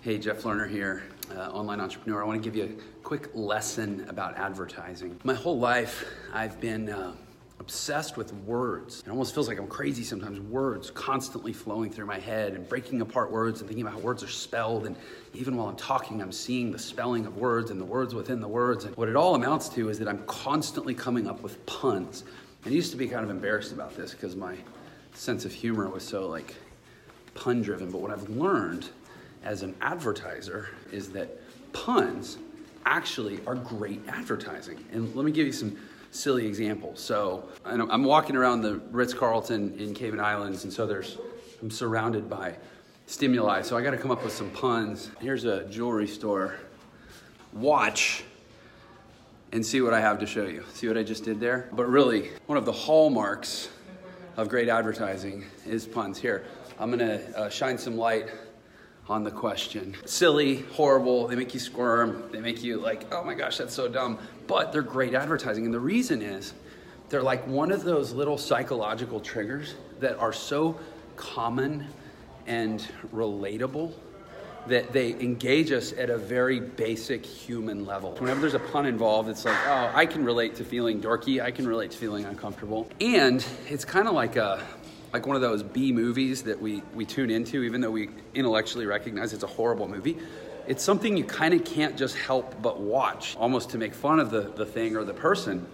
Hey, Jeff Lerner here, online entrepreneur. I want to give you a quick lesson about advertising. My whole life, I've been obsessed with words. It almost feels like I'm crazy sometimes. Words constantly flowing through my head and breaking apart words and thinking about how words are spelled. And even while I'm talking, I'm seeing the spelling of words and the words within the words. And what it all amounts to is that I'm constantly coming up with puns. And I used to be kind of embarrassed about this because my sense of humor was so pun driven. But what I've learned as an advertiser is that puns actually are great advertising. And let me give you some silly examples. So I'm walking around the Ritz-Carlton in Cayman Islands, and so I'm surrounded by stimuli. So I got to come up with some puns. Here's a jewelry store. Watch and see what I have to show you. See what I just did there? But really, one of the hallmarks of great advertising is puns. Here, I'm gonna shine some light on the question. Silly, horrible, they make you squirm, they make you oh my gosh, that's so dumb, but they're great advertising. And the reason is, they're like one of those little psychological triggers that are so common and relatable that they engage us at a very basic human level. Whenever there's a pun involved, it's like, oh, I can relate to feeling dorky, I can relate to feeling uncomfortable. And it's kind of like one of those B movies that we tune into, even though we intellectually recognize it's a horrible movie. It's something you kind of can't just help but watch, almost to make fun of the thing or the person.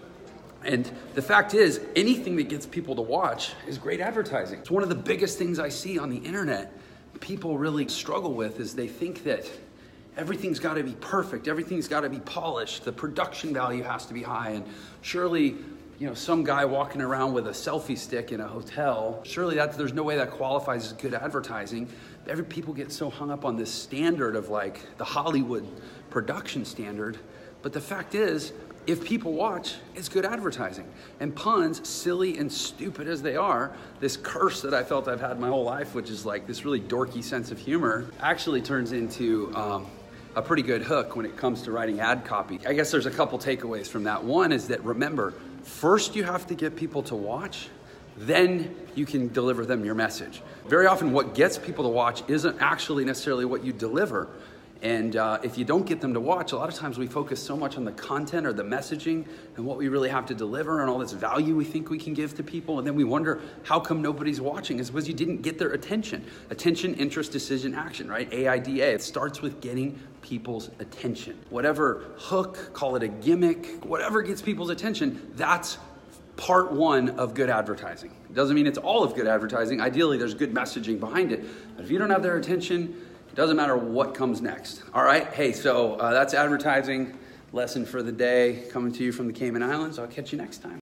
And the fact is, anything that gets people to watch is great advertising. It's one of the biggest things I see on the internet people really struggle with, is they think that everything's got to be perfect, everything's got to be polished, the production value has to be high, and surely, some guy walking around with a selfie stick in a hotel, surely there's no way that qualifies as good advertising. People get so hung up on this standard of the Hollywood production standard. But the fact is, if people watch, it's good advertising. And puns, silly and stupid as they are, this curse that I felt I've had my whole life, which is this really dorky sense of humor, actually turns into a pretty good hook when it comes to writing ad copy. I guess there's a couple takeaways from that. One is that, remember, first you have to get people to watch, then you can deliver them your message. Very often what gets people to watch isn't actually necessarily what you deliver. And if you don't get them to watch, a lot of times we focus so much on the content or the messaging and what we really have to deliver and all this value we think we can give to people. And then we wonder, how come nobody's watching? It's because you didn't get their attention. Attention, interest, decision, action, right? AIDA. It starts with getting people's attention. Whatever hook, call it a gimmick, whatever gets people's attention, that's part one of good advertising. It doesn't mean it's all of good advertising. Ideally, there's good messaging behind it. But if you don't have their attention, doesn't matter what comes next. All right, hey, so that's advertising lesson for the day, coming to you from the Cayman Islands. I'll catch you next time.